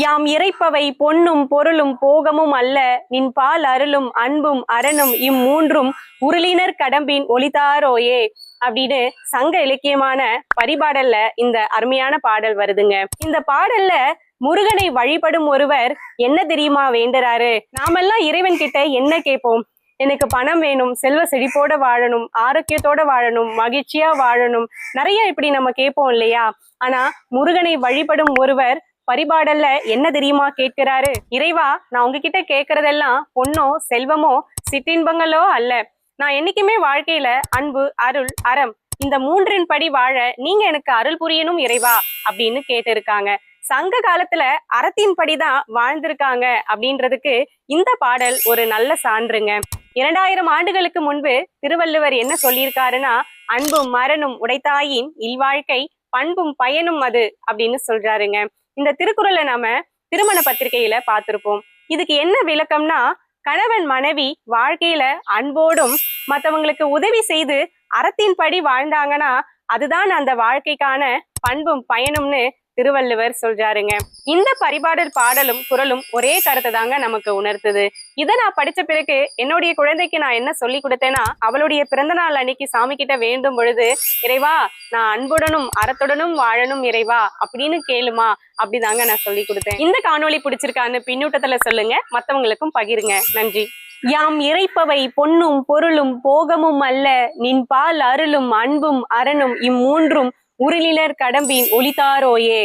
யாம் இறைப்பவை பொன்னும் பொருளும் போகமும் அல்ல, நின் பால் அருளும் அன்பும் அரணும் இம்மூன்றும் உருளினர் கடம்பின் ஒளிதாரோயே அப்படின்னு சங்க இலக்கியமான பரிபாடல்ல இந்த அருமையான பாடல் வருதுங்க. இந்த பாடல்ல முருகனை வழிபடும் ஒருவர் என்ன தெரியுமா வேண்டுறாரு? நாமெல்லாம் இறைவன் கிட்ட என்ன கேட்போம்? எனக்கு பணம் வேணும், செல்வ செழிப்போட வாழணும், ஆரோக்கியத்தோட வாழணும், மகிழ்ச்சியா வாழணும், நிறைய இப்படி நம்ம கேட்போம் இல்லையா? ஆனா முருகனை வழிபடும் ஒருவர் பரிபாடல்ல என்ன தெரியுமா கேட்கிறாரு? இறைவா, நான் உங்ககிட்ட கேட்கறதெல்லாம் பொண்ணோ செல்வமோ சிற்றின்பங்களோ அல்ல. நான் என்னைக்குமே வாழ்க்கையில அன்பு, அருள், அறம் இந்த மூன்றின் படி வாழ நீங்க எனக்கு அருள் புரியணும் இறைவா அப்படின்னு கேட்டிருக்காங்க. சங்க காலத்துல அறத்தின் படிதான் வாழ்ந்திருக்காங்க அப்படின்றதுக்கு இந்த பாடல் ஒரு நல்ல சான்றுங்க. 2000 ஆண்டுகளுக்கு முன்பு திருவள்ளுவர் என்ன சொல்லியிருக்காருன்னா, அன்பும் மரணும் உடைத்தாயின் இல்வாழ்க்கை பண்பும் பயனும் அது அப்படின்னு சொல்றாருங்க. இந்த திருக்குறளை நாம திருமண பத்திரிகையில பார்த்திருப்போம். இதுக்கு என்ன விளக்கம்னா, கணவன் மனைவி வாழ்க்கையில அன்போடும் மற்றவங்களுக்கு உதவி செய்து அறத்தின்படி வாழ்ந்தாங்கன்னா அதுதான் அந்த வாழ்க்கைக்கான பண்பும் பயனும்னு திருவள்ளுவர் சொல்றாருங்க. இந்த பரிபாடல் பாடலும் குரலும் ஒரே கருத்தை தாங்க நமக்கு உணர்த்துது. இதை நான் படிச்ச பிறகு என்னுடைய குழந்தைக்கு நான் என்ன சொல்லி கொடுத்தேன்னா, அவளுடைய பிறந்த நாள் அன்னைக்கு சாமி கிட்ட வேண்டும் பொழுது, இறைவா நான் அன்புடனும் அறத்துடனும் வாழணும் இறைவா அப்படின்னு கேளுமா அப்படிதாங்க நான் சொல்லி கொடுத்தேன். இந்த காணொளி பிடிச்சிருக்கான்னு பின்னூட்டத்துல சொல்லுங்க, மற்றவங்களுக்கும் பகிருங்க. நன்றி. யாம் இறைப்பவை பொன்னும் பொருளும் போகமும் அல்ல, நின் பால் அருளும் அன்பும் அரணும் இம்மூன்றும் உருளினர் கடம்பின் ஒளிதாரோயே.